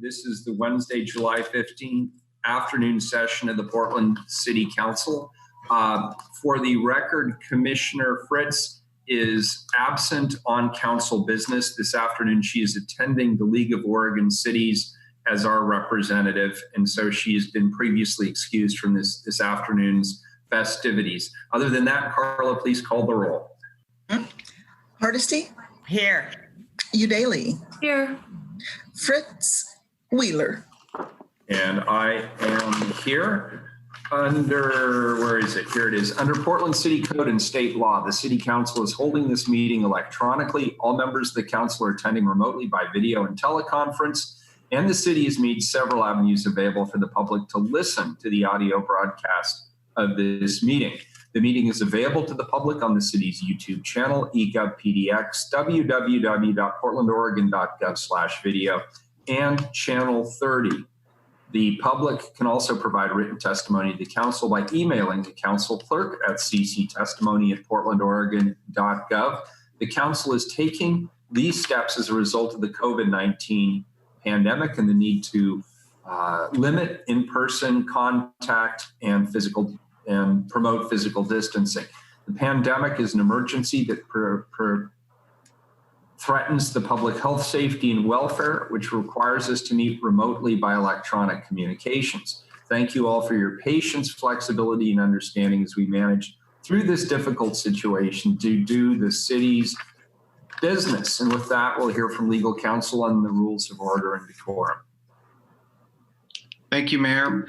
This is the Wednesday, July 15th afternoon session of the Portland City Council. For the record, Commissioner Fritz is absent on council business. This afternoon, she is attending the League of Oregon Cities as our representative, and so she has been previously excused from this afternoon's festivities. Other than that, Carla, please call the roll. Hardesty? Here. Udaly? Here. Fritz? Wheeler? And I am here under, where is it? Here it is. Under Portland City Code and state law, the City Council is holding this meeting electronically. All members of the council are attending remotely by video and teleconference, and the city has made several avenues available for the public to listen to the audio broadcast of this meeting. The meeting is available to the public on the city's YouTube channel, eGovPDX, www.portlandoregon.gov/video, and channel 30. The public can also provide written testimony to the council by emailing the council clerk at cctestimony@portlandoregon.gov. The council is taking these steps as a result of the COVID-19 pandemic and the need to limit in-person contact and promote physical distancing. The pandemic is an emergency that threatens the public health, safety, and welfare, which requires us to meet remotely by electronic communications. Thank you all for your patience, flexibility, and understanding as we manage through this difficult situation to do the city's business. And with that, we'll hear from legal counsel on the rules of order and decorum. Thank you, Mayor.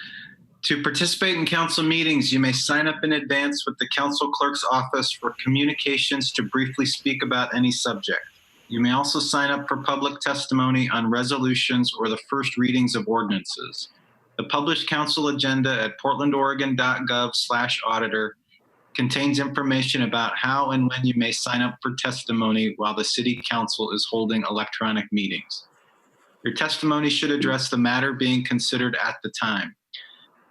To participate in council meetings, you may sign up in advance with the council clerk's office for communications to briefly speak about any subject. You may also sign up for public testimony on resolutions or the first readings of ordinances. The published council agenda at portlandoregon.gov/auditor contains information about how and when you may sign up for testimony while the city council is holding electronic meetings. Your testimony should address the matter being considered at the time.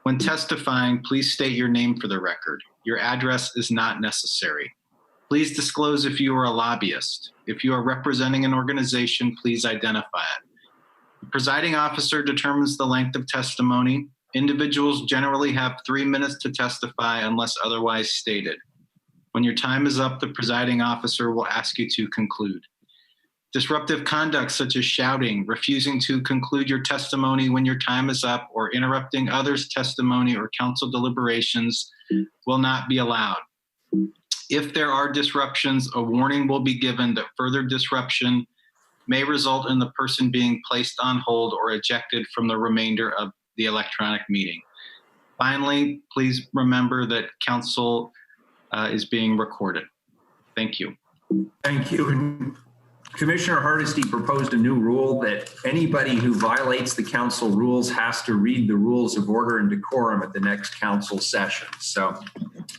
When testifying, please state your name for the record. Your address is not necessary. Please disclose if you are a lobbyist. If you are representing an organization, please identify it. The presiding officer determines the length of testimony. Individuals generally have 3 minutes to testify unless otherwise stated. When your time is up, the presiding officer will ask you to conclude. Disruptive conduct such as shouting, refusing to conclude your testimony when your time is up, or interrupting others' testimony or council deliberations will not be allowed. If there are disruptions, a warning will be given that further disruption may result in the person being placed on hold or ejected from the remainder of the electronic meeting. Finally, please remember that council is being recorded. Thank you. Thank you. And Commissioner Hardesty proposed a new rule that anybody who violates the council rules has to read the rules of order and decorum at the next council session. So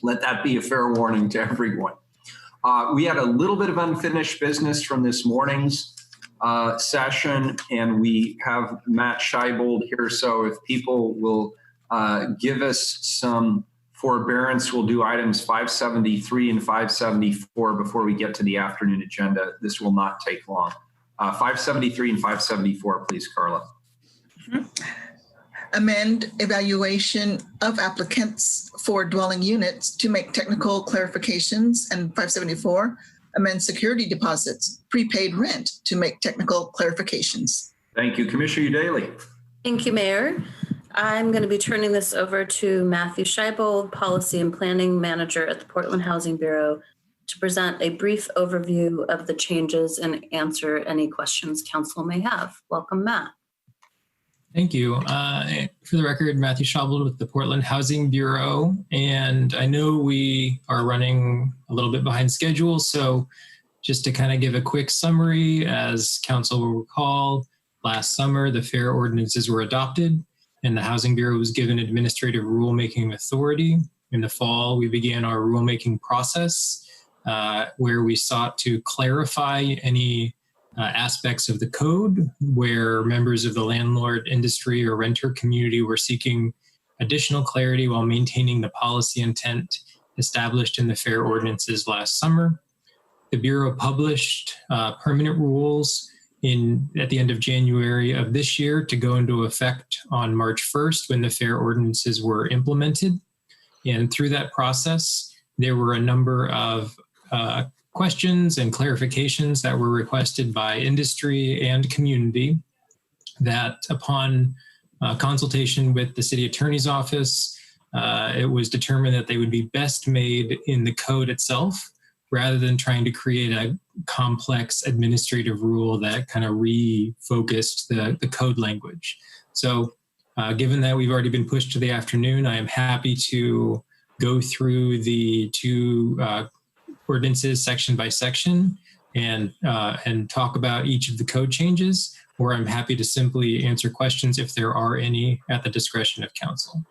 let that be a fair warning to everyone. We had a little bit of unfinished business from this morning's session, and we have Matt Scheibold here. So if people will give us some forbearance, we'll do items 573 and 574 before we get to the afternoon agenda. This will not take long. 573 and 574, please, Carla. Amend evaluation of applicants for dwelling units to make technical clarifications. And 574, amend security deposits, prepaid rent to make technical clarifications. Thank you. Commissioner Udaly. Thank you, Mayor. I'm going to be turning this over to Matthew Scheibold, Policy and Planning Manager at the Portland Housing Bureau, to present a brief overview of the changes and answer any questions council may have. Welcome, Matt. Thank you. For the record, Matthew Scheibold with the Portland Housing Bureau, and I know we are running a little bit behind schedule, so just to kind of give a quick summary, as council will recall, last summer the FAIR ordinances were adopted, and the Housing Bureau was given administrative rulemaking authority. In the fall, we began our rulemaking process where we sought to clarify any aspects of the code where members of the landlord industry or renter community were seeking additional clarity while maintaining the policy intent established in the FAIR ordinances last summer. The Bureau published permanent rules at the end of January of this year to go into effect on March 1st when the fair ordinances were implemented. And through that process, there were a number of questions and clarifications that were requested by industry and community that upon consultation with the city attorney's office, it was determined that they would be best made in the code itself rather than trying to create a complex administrative rule that kind of refocused the code language. So given that we've already been pushed to the afternoon, I am happy to go through the two ordinances section by section and talk about each of the code changes, or I'm happy to simply answer questions if there are any at the discretion of council.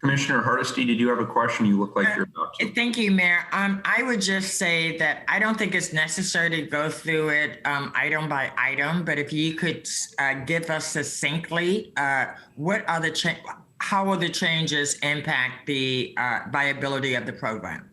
Commissioner Hardesty, did you have a question? You look like you're about to. Thank you, Mayor. I would just say that I don't think it's necessary to go through it item by item, but if you could give us succinctly, how will the changes impact the viability of the program?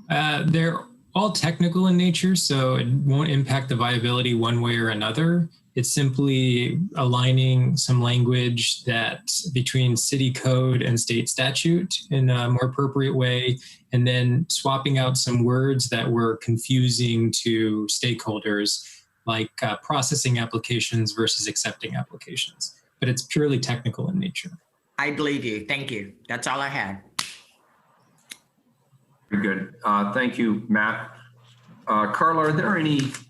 They're all technical in nature, so it won't impact the viability one way or another. It's simply aligning some language that between city code and state statute in a more appropriate way, and then swapping out some words that were confusing to stakeholders, like processing applications versus accepting applications. But it's purely technical in nature. I believe you. Thank you. That's all I had. Very good. Thank you, Matt. Carla,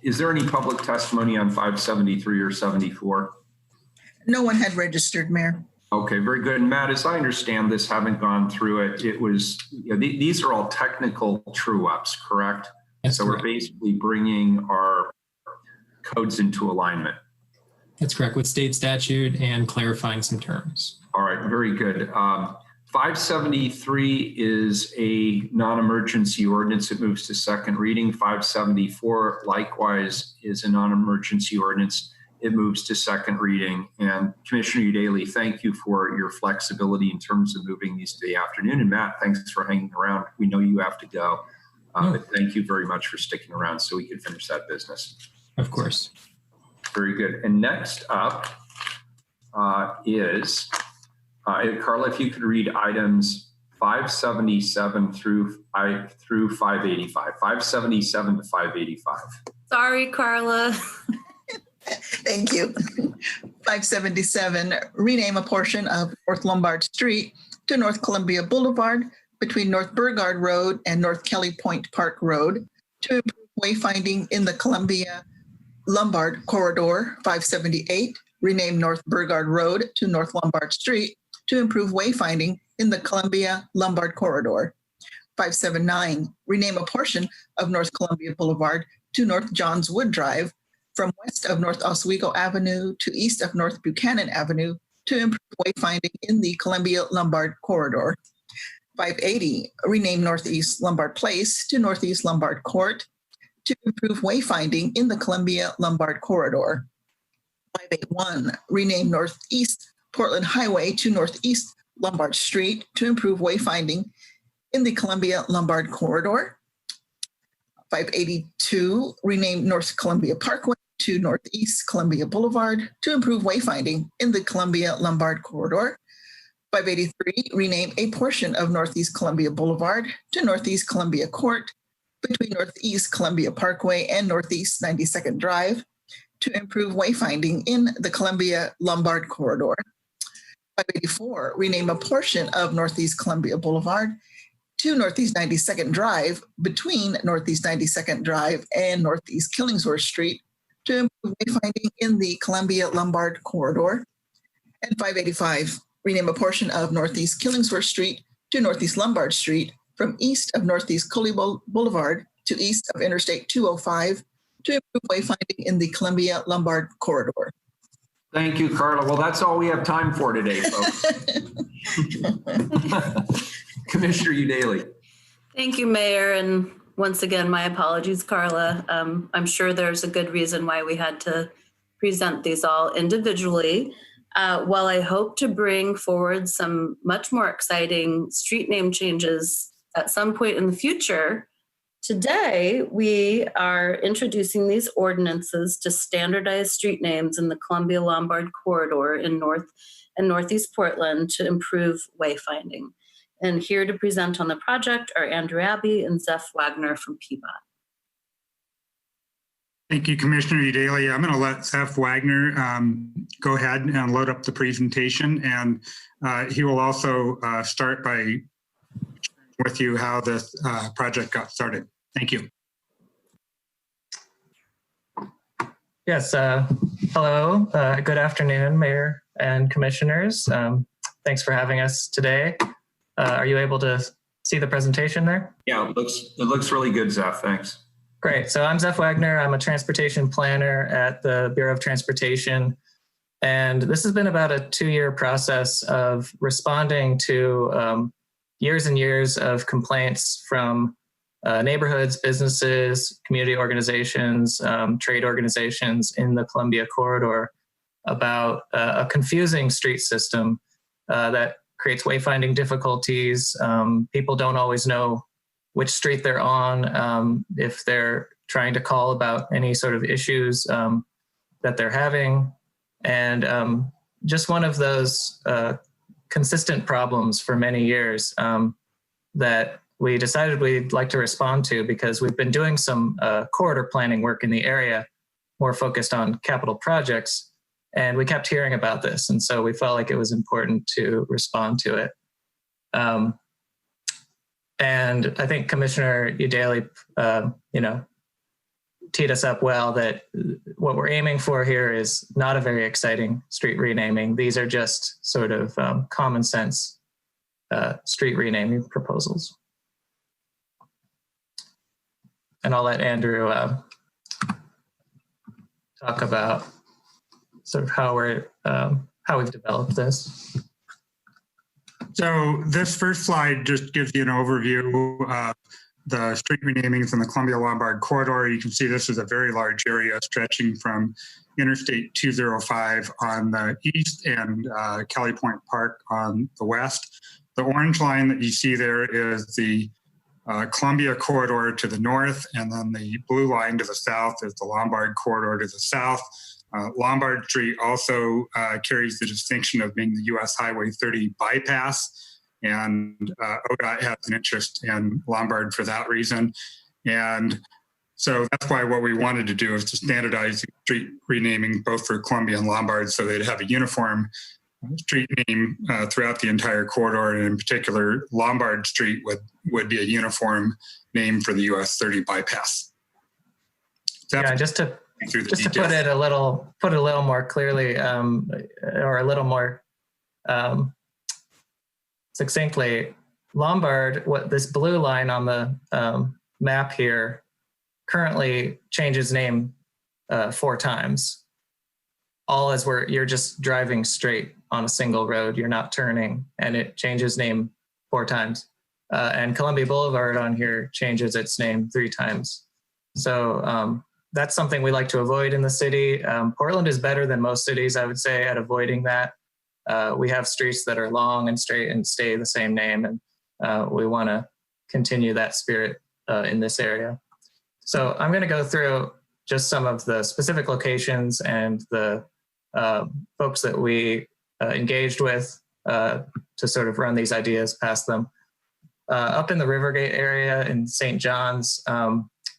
is there any public testimony on 573 or 74? No one had registered, Mayor. Okay, very good. And Matt, as I understand this, haven't gone through it, these are all technical true-ups, correct? That's correct. We're basically bringing our codes into alignment. That's correct, with state statute and clarifying some terms. All right, very good. 573 is a non-emergency ordinance. It moves to second reading. 574 likewise is a non-emergency ordinance. It moves to second reading. And Commissioner Udaley, thank you for your flexibility in terms of moving these to the afternoon. And Matt, thanks for hanging around. We know you have to go, but thank you very much for sticking around so we can finish that business. Of course. Very good. And next up is Carla, if you could read items 577 through 585, 577 to 585. Sorry, Carla. Thank you. 577, rename a portion of North Lombard Street to North Columbia Boulevard between North Burgard Road and North Kelly Point Park Road to improve wayfinding in the Columbia-Lombard corridor. 578, rename North Burgard Road to North Lombard Street to improve wayfinding in the Columbia-Lombard corridor. 579, rename a portion of North Columbia Boulevard to North Johnswood Drive from west of North Oswego Avenue to east of North Buchanan Avenue to improve wayfinding in the Columbia-Lombard corridor. 580, rename Northeast Lombard Place to Northeast Lombard Court to improve wayfinding in the Columbia-Lombard corridor. 581, rename Northeast Portland Highway to Northeast Lombard Street to improve wayfinding in the Columbia-Lombard corridor. 582, rename North Columbia Parkway to Northeast Columbia Boulevard to improve wayfinding in the Columbia-Lombard corridor. 583, rename a portion of Northeast Columbia Boulevard to Northeast Columbia Court between Northeast Columbia Parkway and Northeast 92nd Drive to improve wayfinding in the Columbia-Lombard corridor. 584, rename a portion of Northeast Columbia Boulevard to Northeast 92nd Drive between Northeast 92nd Drive and Northeast Killingsworth Street to improve wayfinding in the Columbia-Lombard corridor. And 585, rename a portion of Northeast Killingsworth Street to Northeast Lombard Street from east of Northeast Cully Boulevard to east of Interstate 205 to improve wayfinding in the Columbia-Lombard corridor. Thank you, Carla. Well, that's all we have time for today, folks. Commissioner Udaley. Thank you, Mayor. And once again, my apologies, Carla. I'm sure there's a good reason why we had to present these all individually. While I hope to bring forward some much more exciting street name changes at some point in the future, Today, we are introducing these ordinances to standardize street names in the Columbia-Lombard corridor in North and Northeast Portland to improve wayfinding. And here to present on the project are Andrew Abbey and Zeph Wagner from PBOT. Thank you, Commissioner Udaly. I'm going to let Zeph Wagner go ahead and load up the presentation, and he will also start by sharing with you how this project got started. Thank you. Yes, hello, good afternoon, Mayor and Commissioners. Thanks for having us today. Are you able to see the presentation there? Yeah, it looks really good, Zeph. Thanks. Great. So I'm Zeph Wagner. I'm a transportation planner at the Bureau of Transportation. And this has been about a 2-year process of responding to years and years of complaints from neighborhoods, businesses, community organizations, trade organizations in the Columbia corridor about a confusing street system that creates wayfinding difficulties. People don't always know which street they're on, if they're trying to call about any sort of issues that they're having. And just one of those consistent problems for many years that we decided we'd like to respond to, because we've been doing some corridor planning work in the area, more focused on capital projects, and we kept hearing about this. And so we felt like it was important to respond to it. And I think Commissioner Udaly, teed us up well that what we're aiming for here is not a very exciting street renaming. These are just sort of common sense street renaming proposals. And I'll let Andrew talk about sort of how we've developed this. So this first slide just gives you an overview of the street renamings in the Columbia-Lombard corridor. You can see this is a very large area stretching from Interstate 205 on the east and Kelly Point Park on the west. The orange line that you see there is the Columbia corridor to the north, and then the blue line to the south is the Lombard corridor to the south. Lombard Street also carries the distinction of being the US Highway 30 bypass, and ODOT has an interest in Lombard for that reason. And so that's why what we wanted to do is to standardize street renaming both for Columbia and Lombard, so they'd have a uniform street name throughout the entire corridor, and in particular, Lombard Street would be a uniform name for the US 30 bypass. Yeah, just to put it a little more clearly, or a little more succinctly, Lombard, what this blue line on the map here currently changes name 4 times. All as you're just driving straight on a single road, you're not turning, and it changes name 4 times. And Columbia Boulevard on here changes its name 3 times. So that's something we like to avoid in the city. Portland is better than most cities, I would say, at avoiding that. We have streets that are long and straight and stay the same name, and we want to continue that spirit in this area. So I'm going to go through just some of the specific locations and the folks that we engaged with to sort of run these ideas past them. Up in the Rivergate area in St. John's,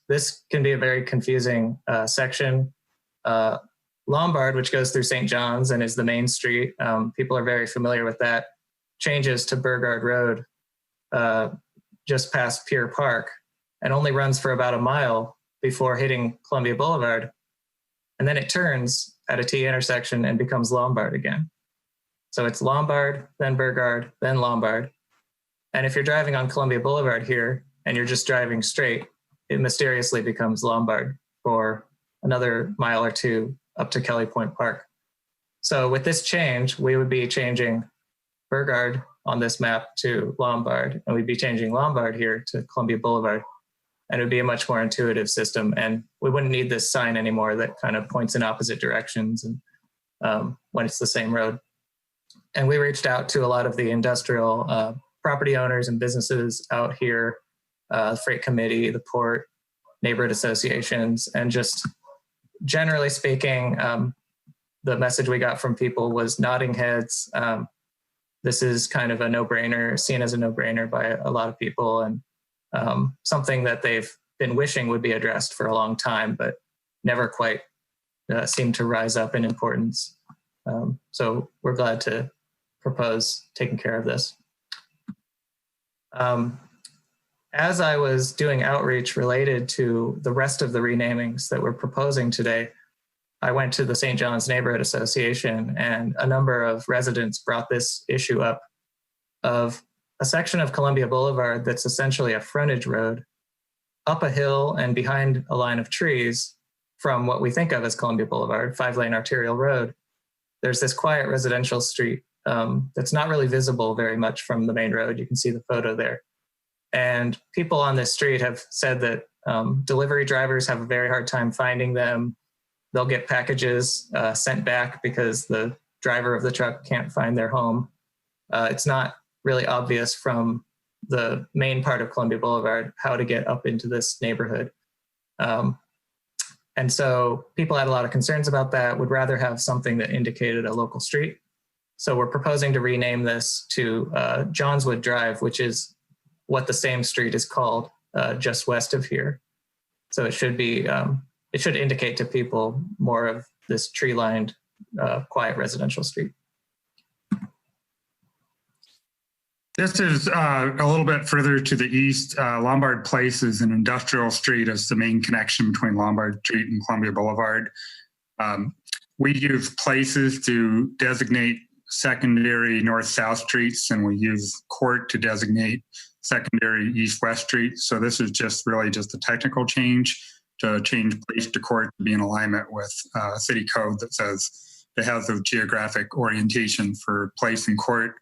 this can be a very confusing section. Lombard, which goes through St. John's and is the main street, people are very familiar with that, changes to Burgard Road just past Pier Park, and only runs for about a mile before hitting Columbia Boulevard. And then it turns at a T intersection and becomes Lombard again. So it's Lombard, then Burgard, then Lombard. And if you're driving on Columbia Boulevard here and you're just driving straight, it mysteriously becomes Lombard for another mile or 2 up to Kelly Point Park. So with this change, we would be changing Burgard on this map to Lombard, and we'd be changing Lombard here to Columbia Boulevard. And it would be a much more intuitive system, and we wouldn't need this sign anymore that kind of points in opposite directions and when it's the same road. And we reached out to a lot of the industrial property owners and businesses out here freight committee, the port, neighborhood associations, and just generally speaking, the message we got from people was nodding heads. This is kind of a no-brainer, seen as a no-brainer by a lot of people, and something that they've been wishing would be addressed for a long time, but never quite seemed to rise up in importance. So we're glad to propose taking care of this. As I was doing outreach related to the rest of the renamings that we're proposing today, I went to the St. John's Neighborhood Association, and a number of residents brought this issue up of a section of Columbia Boulevard that's essentially a frontage road up a hill and behind a line of trees from what we think of as Columbia Boulevard, 5-lane arterial road. There's this quiet residential street that's not really visible very much from the main road. You can see the photo there. And people on this street have said that delivery drivers have a very hard time finding them. They'll get packages sent back because the driver of the truck can't find their home. It's not really obvious from the main part of Columbia Boulevard how to get up into this neighborhood. And so people had a lot of concerns about that, would rather have something that indicated a local street. So we're proposing to rename this to Johnswood Drive, which is what the same street is called just west of here. So it should be, it should indicate to people more of this tree-lined, quiet residential street. This is a little bit further to the east. Lombard Place is an industrial street as the main connection between Lombard Street and Columbia Boulevard. We use places to designate secondary north-south streets, and we use court to designate secondary east-west streets. So this is just really just a technical change to change place to court to be in alignment with city code that says it has a geographic orientation for place and court.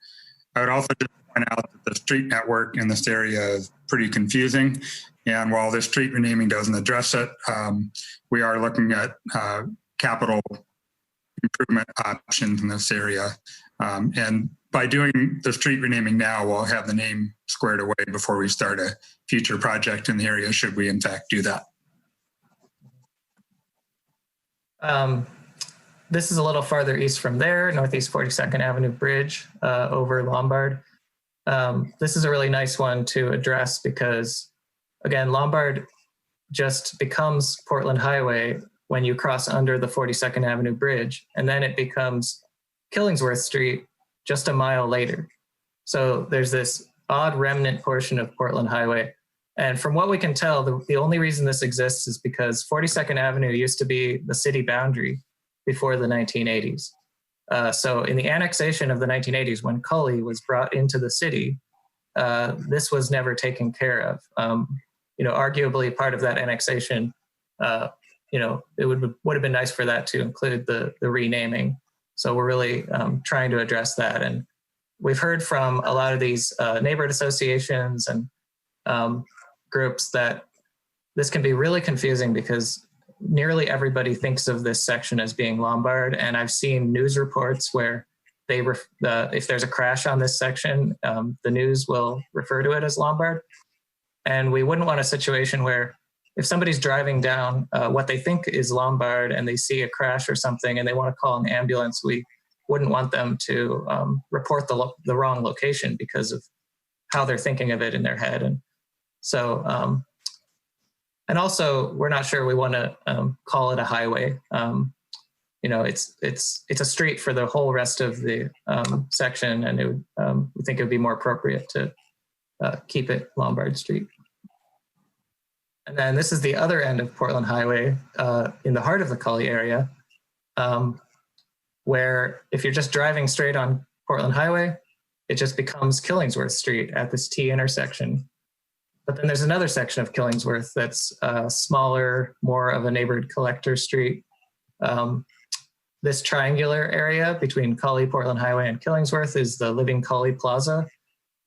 I would also just point out that the street network in this area is pretty confusing. And while this street renaming doesn't address it, we are looking at capital improvement options in this area. And by doing the street renaming now, we'll have the name squared away before we start a future project in the area, should we in fact do that. This is a little farther east from there, Northeast 42nd Avenue Bridge over Lombard. This is a really nice one to address because, again, Lombard just becomes Portland Highway when you cross under the 42nd Avenue Bridge, and then it becomes Killingsworth Street just a mile later. So there's this odd remnant portion of Portland Highway. And from what we can tell, the only reason this exists is because 42nd Avenue used to be the city boundary before the 1980s. So in the annexation of the 1980s, when Cully was brought into the city, this was never taken care of. Arguably part of that annexation, it would have been nice for that to include the renaming. So we're really trying to address that. And we've heard from a lot of these neighborhood associations and groups that this can be really confusing because nearly everybody thinks of this section as being Lombard. And I've seen news reports where if there's a crash on this section, the news will refer to it as Lombard. And we wouldn't want a situation where if somebody's driving down what they think is Lombard and they see a crash or something and they want to call an ambulance, we wouldn't want them to report the wrong location because of how they're thinking of it in their head. And so, and also we're not sure we want to call it a highway. It's a street for the whole rest of the section, and it would, we think it would be more appropriate to keep it Lombard Street. And then this is the other end of Portland Highway in the heart of the Cully area, where if you're just driving straight on Portland Highway, it just becomes Killingsworth Street at this T intersection. But then there's another section of Killingsworth that's smaller, more of a neighborhood collector street. This triangular area between Cully, Portland Highway, and Killingsworth is the Living Cully Plaza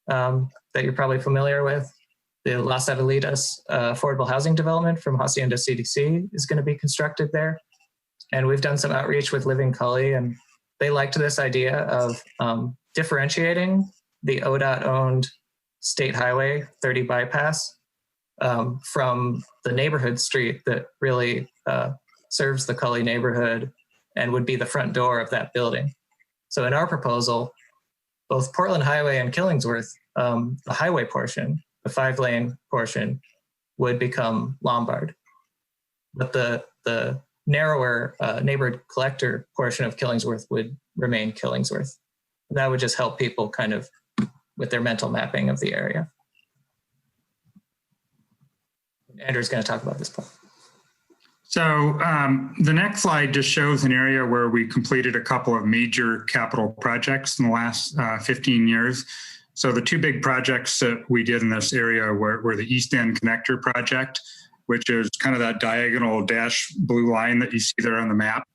that you're probably familiar with. The Las Avelitas affordable housing development from Hacienda CDC is going to be constructed there. And we've done some outreach with Living Cully, and they liked this idea of differentiating the ODOT-owned State Highway 30 bypass from the neighborhood street that really serves the Cully neighborhood and would be the front door of that building. So in our proposal, both Portland Highway and Killingsworth, the highway portion, the 5-lane portion, would become Lombard. But the narrower neighborhood collector portion of Killingsworth would remain Killingsworth. That would just help people kind of with their mental mapping of the area. Andrew's going to talk about this part. So the next slide just shows an area where we completed a couple of major capital projects in the last 15 years. So the two big projects that we did in this area were the East End Connector project, which is kind of that diagonal dash blue line that you see there on the map,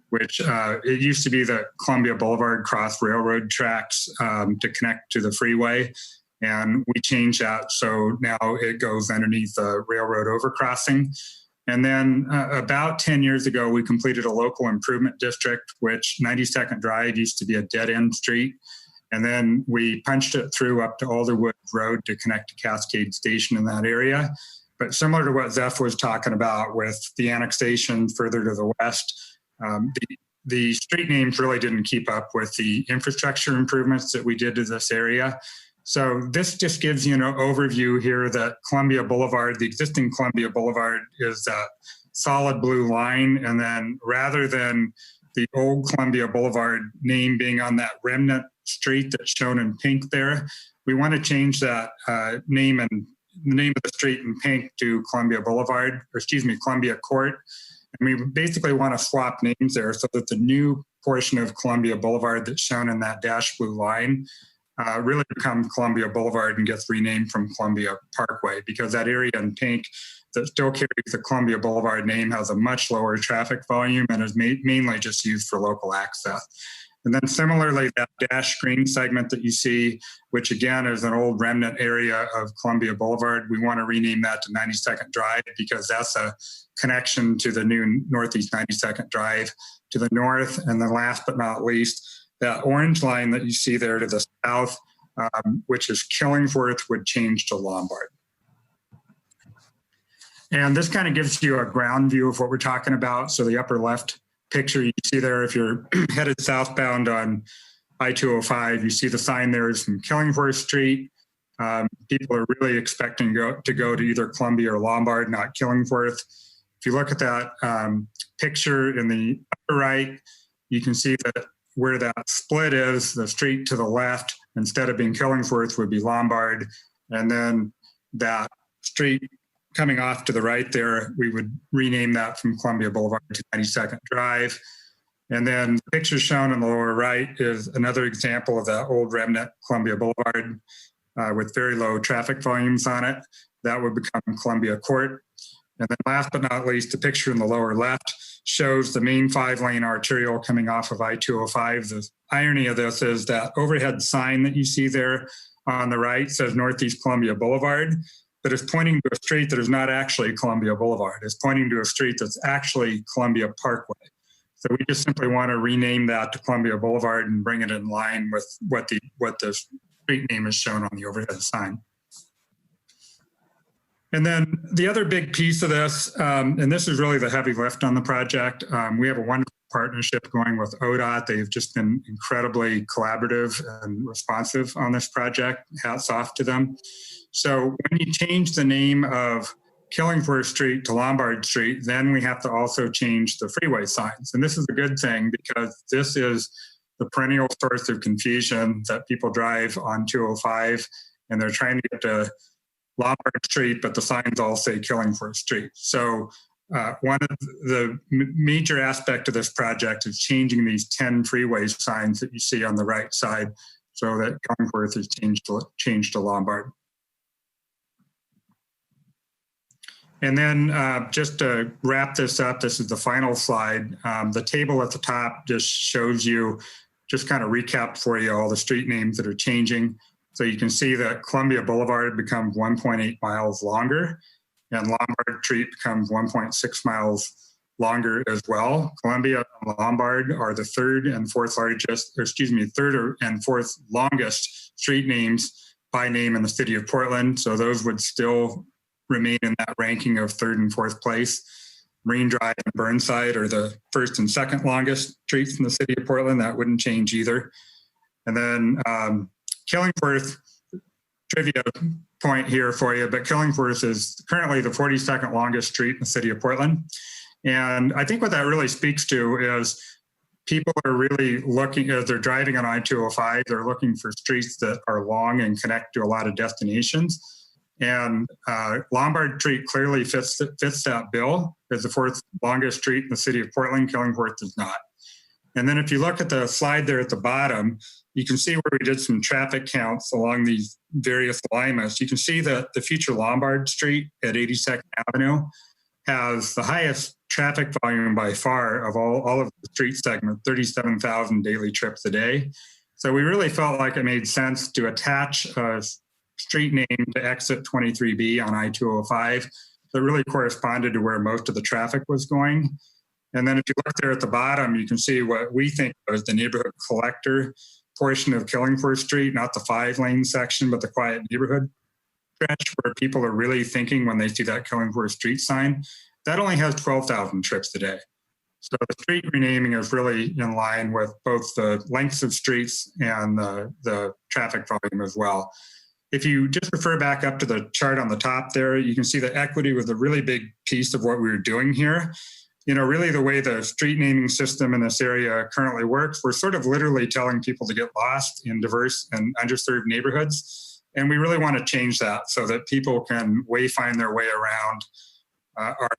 which it used to be the Columbia Boulevard cross railroad tracks to connect to the freeway. And we changed that. So now it goes underneath the railroad overcrossing. And then about 10 years ago, we completed a local improvement district, which 92nd Drive used to be a dead end street. And then we punched it through up to Alderwood Road to connect to Cascade Station in that area. But similar to what Zeph was talking about with the annexation further to the west, the street names really didn't keep up with the infrastructure improvements that we did to this area. So this just gives you an overview here that Columbia Boulevard, the existing Columbia Boulevard, is that solid blue line. And then rather than the old Columbia Boulevard name being on that remnant street that's shown in pink there, we want to change that name and the name of the street in pink to Columbia Boulevard, or excuse me, Columbia Court. And we basically want to swap names there so that the new portion of Columbia Boulevard that's shown in that dash blue line really becomes Columbia Boulevard and gets renamed from Columbia Parkway, because that area in pink that still carries the Columbia Boulevard name has a much lower traffic volume and is mainly just used for local access. And then similarly, that dash green segment that you see, which again is an old remnant area of Columbia Boulevard, we want to rename that to 92nd Drive because that's a connection to the new Northeast 92nd Drive to the north. And then last but not least, that orange line that you see there to the south, which is Killingsworth, would change to Lombard. And this kind of gives you a ground view of what we're talking about. So the upper left picture you see there, if you're headed southbound on I-205, you see the sign there is from Killingsworth Street. People are really expecting to go to either Columbia or Lombard, not Killingsworth. If you look at that picture in the upper right, you can see that where that split is, the street to the left, instead of being Killingsworth, would be Lombard. And then that street coming off to the right there, we would rename that from Columbia Boulevard to 92nd Drive. And then the picture shown in the lower right is another example of that old remnant Columbia Boulevard with very low traffic volumes on it. That would become Columbia Court. And then last but not least, the picture in the lower left shows the main 5-lane arterial coming off of I-205. The irony of this is that overhead sign that you see there on the right says Northeast Columbia Boulevard, but it's pointing to a street that is not actually Columbia Boulevard. It's pointing to a street that's actually Columbia Parkway. So we just simply want to rename that to Columbia Boulevard and bring it in line with what the street name is shown on the overhead sign. And then the other big piece of this, and this is really the heavy lift on the project, we have a wonderful partnership going with ODOT. They've just been incredibly collaborative and responsive on this project. Hats off to them. So when you change the name of Killingsworth Street to Lombard Street, then we have to also change the freeway signs. And this is a good thing because this is the perennial source of confusion that people drive on 205 and they're trying to get to Lombard Street, but the signs all say Killingsworth Street. So one of the major aspect of this project is changing these 10 freeway signs that you see on the right side so that Killingsworth is changed to Lombard. And then just to wrap this up, this is the final slide. The table at the top just shows you, just kind of recap for you all the street names that are changing. So you can see that Columbia Boulevard becomes 1.8 miles longer and Lombard Street becomes 1.6 miles longer as well. Columbia and Lombard are the third and fourth longest street names by name in the city of Portland. So those would still remain in that ranking of 3rd and 4th place. Marine Drive and Burnside are the 1st and 2nd longest streets in the city of Portland. That wouldn't change either. And then Killingsworth, trivia point here for you, but Killingsworth is currently the 42nd longest street in the city of Portland. And I think what that really speaks to is people are really looking, as they're driving on I-205, they're looking for streets that are long and connect to a lot of destinations. And Lombard Street clearly fits that bill as the 4th longest street in the city of Portland. Killingsworth does not. And then if you look at the slide there at the bottom, you can see where we did some traffic counts along these various alignments. You can see that the future Lombard Street at 82nd Avenue has the highest traffic volume by far of all of the street segment, 37,000 daily trips a day. So we really felt like it made sense to attach a street name to exit 23B on I-205 that really corresponded to where most of the traffic was going. And then if you look there at the bottom, you can see what we think was the neighborhood collector portion of Killingsworth Street, not the 5-lane section, but the quiet neighborhood stretch where people are really thinking when they see that Killingsworth Street sign. That only has 12,000 trips a day. So the street renaming is really in line with both the lengths of streets and the traffic volume as well. If you just refer back up to the chart on the top there, you can see that equity was a really big piece of what we were doing here. You know, really the way the street naming system in this area currently works, we're sort of literally telling people to get lost in diverse and underserved neighborhoods. And we really want to change that so that people can wayfind their way around our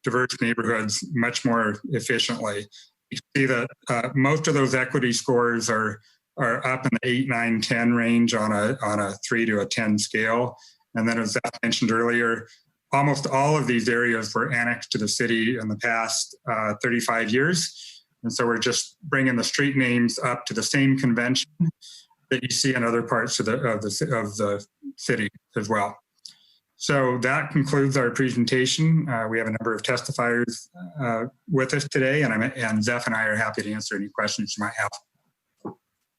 diverse neighborhoods much more efficiently. You see that most of those equity scores are up in the 8, 9, 10 range on a 3 to a 10 scale. And then as I mentioned earlier, almost all of these areas were annexed to the city in the past 35 years. And so we're just bringing the street names up to the same convention that you see in other parts of the city as well. So that concludes our presentation. We have a number of testifiers with us today, and Zeph and I are happy to answer any questions you might have.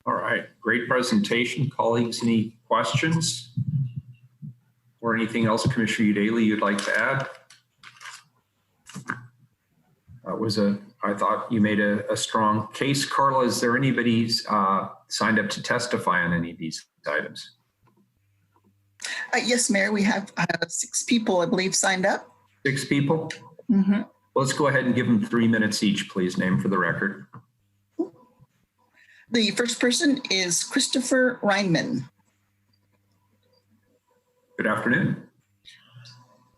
All right, great presentation. Colleagues, any questions? Or anything else, Commissioner Udaley, you'd like to add? I thought you made a strong case. Carla, is there anybody signed up to testify on any of these items? Yes, Mayor, we have 6 people, I believe, signed up. 6 people? Mm-hmm. Let's go ahead and give them 3 minutes each, please. Name for the record. The first person is Christopher Reinman. Good afternoon.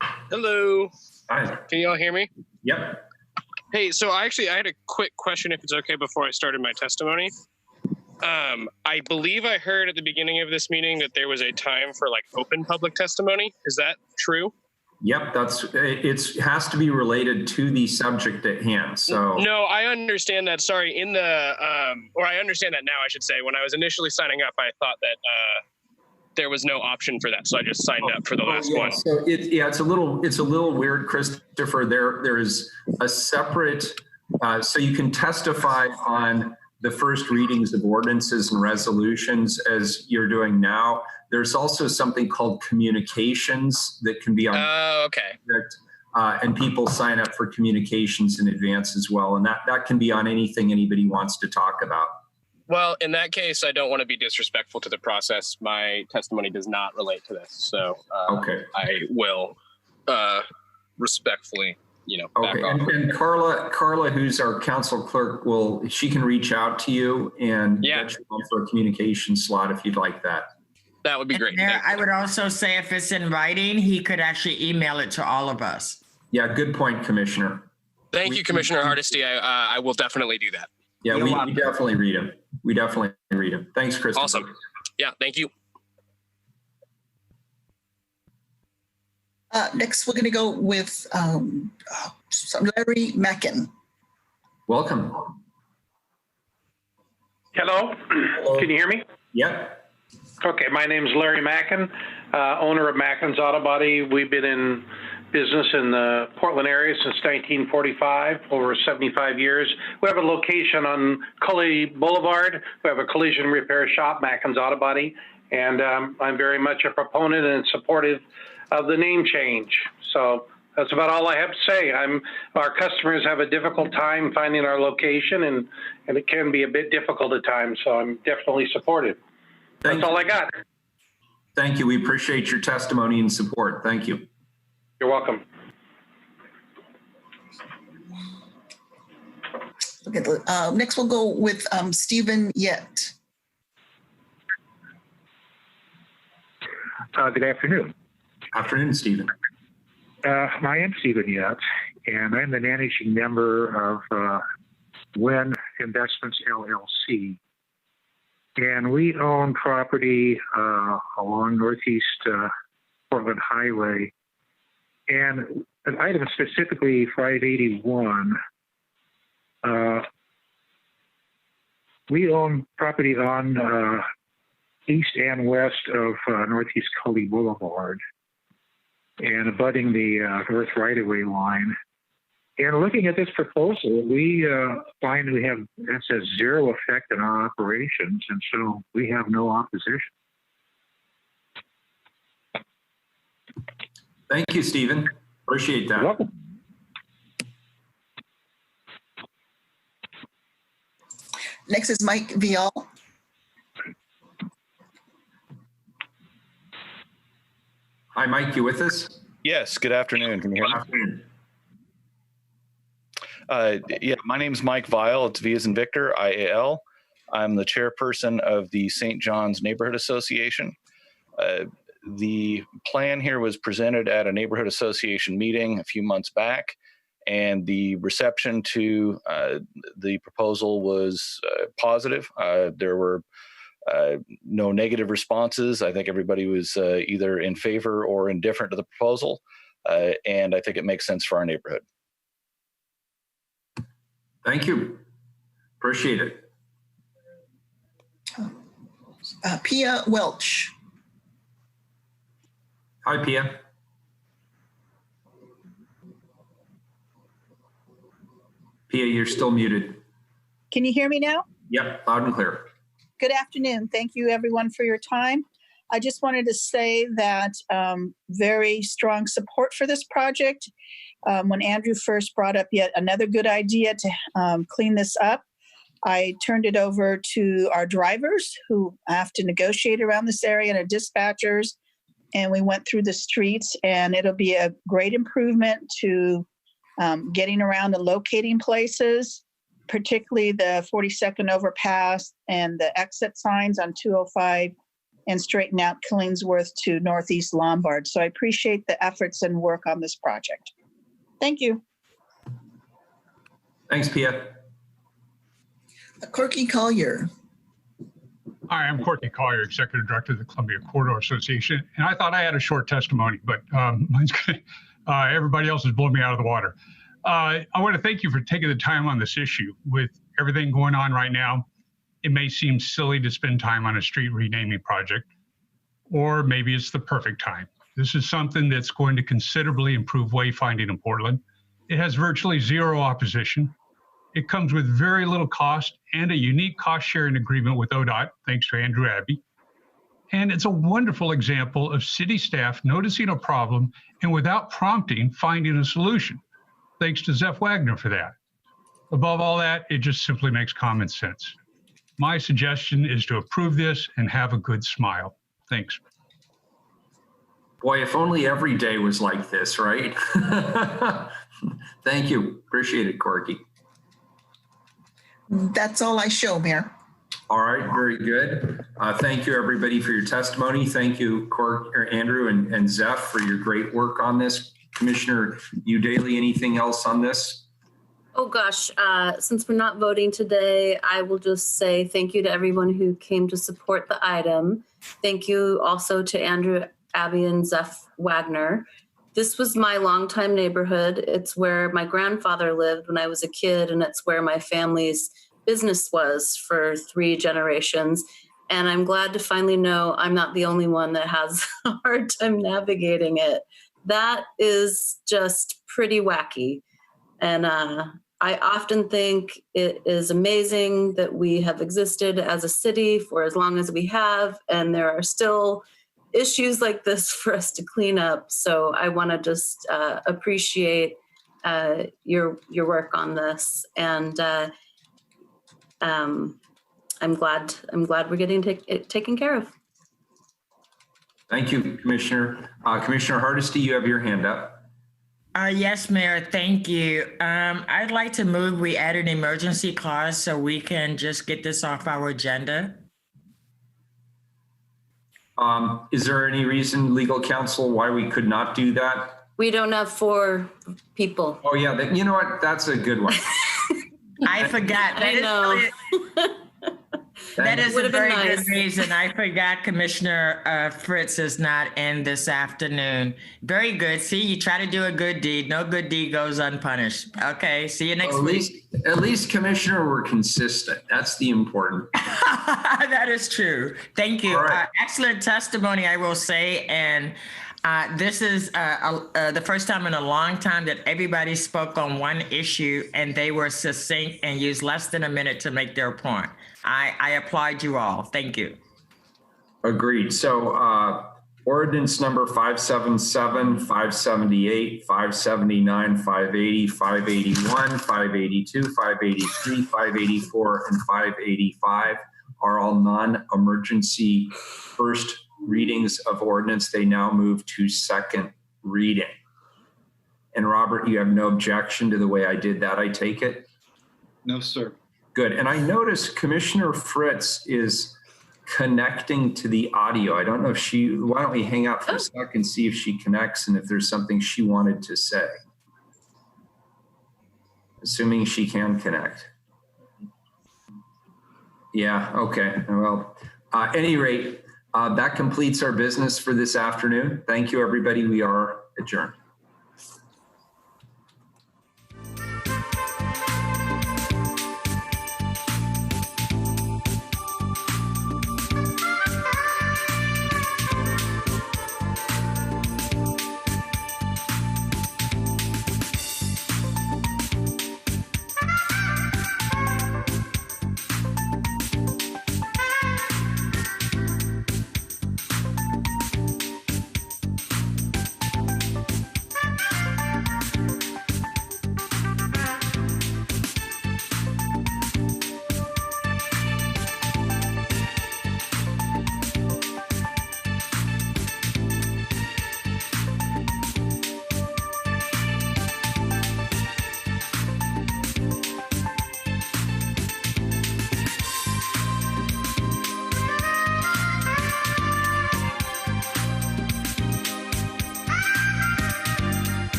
Hello. Hi. Can you all hear me? Yep. Hey, so I had a quick question, if it's okay, before I started my testimony. I believe I heard at the beginning of this meeting that there was a time for like open public testimony. Is that true? Yep, it has to be related to the subject at hand. So no, I understand that. Sorry, or I understand that now, I should say. When I was initially signing up, I thought that there was no option for that, so I just signed up for the last one. So it's a little weird, Christopher. There is a separate, so you can testify on the first readings of ordinances and resolutions as you're doing now. There's also something called communications that can be on. Oh, okay. And people sign up for communications in advance as well. And that can be on anything anybody wants to talk about. Well, in that case, I don't want to be disrespectful to the process. My testimony does not relate to this. So okay. I will respectfully, back okay. off. And Carla, who's our council clerk, she can reach out to you and get you on for a communication slot if you'd like that. That would be great. I would also say if it's in writing, he could actually email it to all of us. Yeah, good point, Commissioner. Thank you, Commissioner Hardesty. I will definitely do that. Yeah, we definitely read them. We definitely read them. Thanks, Chris. Awesome. Yeah, thank you. Next, we're going to go with Larry Mackin. Welcome. Hello. Can you hear me? Yep. Okay, my name is Larry Mackin, owner of Mackin's Auto Body. We've been in business in the Portland area since 1945, over 75 years. We have a location on Cully Boulevard. We have a collision repair shop, Mackin's Auto Body, and I'm very much a proponent and supportive of the name change. So that's about all I have to say. Our customers have a difficult time finding our location, and it can be a bit difficult at times. So I'm definitely supportive. That's all I got. Thank you. We appreciate your testimony and support. Thank you. You're welcome. Okay, next we'll go with Stephen Yett. Good afternoon. Afternoon, Stephen. I am Stephen Yett, and I'm the managing member of WIN Investments LLC. And we own property along Northeast Portland Highway. And an item specifically 581, we own property on east and west of Northeast Cully Boulevard and abutting the North right-of-way line. And looking at this proposal, we find we have, it says, zero effect on our operations, and so we have no opposition. Thank you, Stephen. Appreciate that. You're welcome. Next is Mike Vial. Hi, Mike. You with us? Yes. Good afternoon. Can you hear me? Afternoon. Yeah, my name is Mike Vial. It's V as in Victor, IAL. I'm the chairperson of the St. John's Neighborhood Association. The plan here was presented at a neighborhood association meeting a few months back, and the reception to the proposal was positive. There were no negative responses. I think everybody was either in favor or indifferent to the proposal, and I think it makes sense for our neighborhood. Thank you. Appreciate it. Pia Welch. Hi, Pia. Pia, you're still muted. Can you hear me now? Yep, loud and clear. Good afternoon. Thank you, everyone, for your time. I just wanted to say that very strong support for this project. When Andrew first brought up yet another good idea to clean this up, I turned it over to our drivers who have to negotiate around this area and our dispatchers. And we went through the streets, and it'll be a great improvement to getting around and locating places, particularly the 42nd overpass and the exit signs on 205, and straighten out Killingsworth to Northeast Lombard. So I appreciate the efforts and work on this project. Thank you. Thanks, Pia. Corky Collier. Hi, I'm Corky Collier, Executive Director of the Columbia Corridor Association. And I thought I had a short testimony, but mine's good. Everybody else has blown me out of the water. I want to thank you for taking the time on this issue. With everything going on right now, it may seem silly to spend time on a street renaming project, or maybe it's the perfect time. This is something that's going to considerably improve wayfinding in Portland. It has virtually zero opposition. It comes with very little cost and a unique cost-sharing agreement with ODOT, thanks to Andrew Abbey. And it's a wonderful example of city staff noticing a problem and without prompting, finding a solution. Thanks to Zeph Wagner for that. Above all that, it just simply makes common sense. My suggestion is to approve this and have a good smile. Thanks. Boy, if only every day was like this, right? Thank you. Appreciate it, Corky. That's all I show, Mayor. All right, very good. Thank you, everybody, for your testimony. Thank you, Andrew and Zeph, for your great work on this. Commissioner Udaly, anything else on this? Oh gosh, since we're not voting today, I will just say thank you to everyone who came to support the item. Thank you also to Andrew Abbey and Zeph Wagner. This was my longtime neighborhood. It's where my grandfather lived when I was a kid, and it's where my family's business was for 3 generations. And I'm glad to finally know I'm not the only one that has a hard time navigating it. That is just pretty wacky. And I often think it is amazing that we have existed as a city for as long as we have, and there are still issues like this for us to clean up. So I want to just appreciate your work on this, and I'm glad we're getting it taken care of. Thank you, Commissioner. Commissioner Hardesty, you have your hand up. Yes, Mayor, thank you. I'd like to move we add an emergency clause so we can just get this off our agenda. Is there any reason, legal counsel, why we could not do that? We don't have 4 people. Oh yeah, you know what? That's a good one. I forgot. I know. That is a Would've been very good nice. reason. I forgot Commissioner Fritz is not in this afternoon. Very good. See, you try to do a good deed. No good deed goes unpunished. Okay, see you next week. At least, Commissioner, we're consistent. That's the important. That is true. Thank you. All right. Excellent testimony, I will say. And this is the first time in a long time that everybody spoke on one issue and they were succinct and used less than a minute to make their point. I applaud you all. Thank you. Agreed. So ordinance number 577, 578, 579, 580, 581, 582, 583, 584, and 585 are all non-emergency first readings of ordinance. They now move to second reading. And Robert, you have no objection to the way I did that, I take it? No, sir. Good. And I noticed Commissioner Fritz is connecting to the audio. I don't know if why don't we hang out for a second and see if she connects and if there's something she wanted to say. Assuming she can connect. Yeah, okay. Well, at any rate, that completes our business for this afternoon. Thank you, everybody. We are adjourned.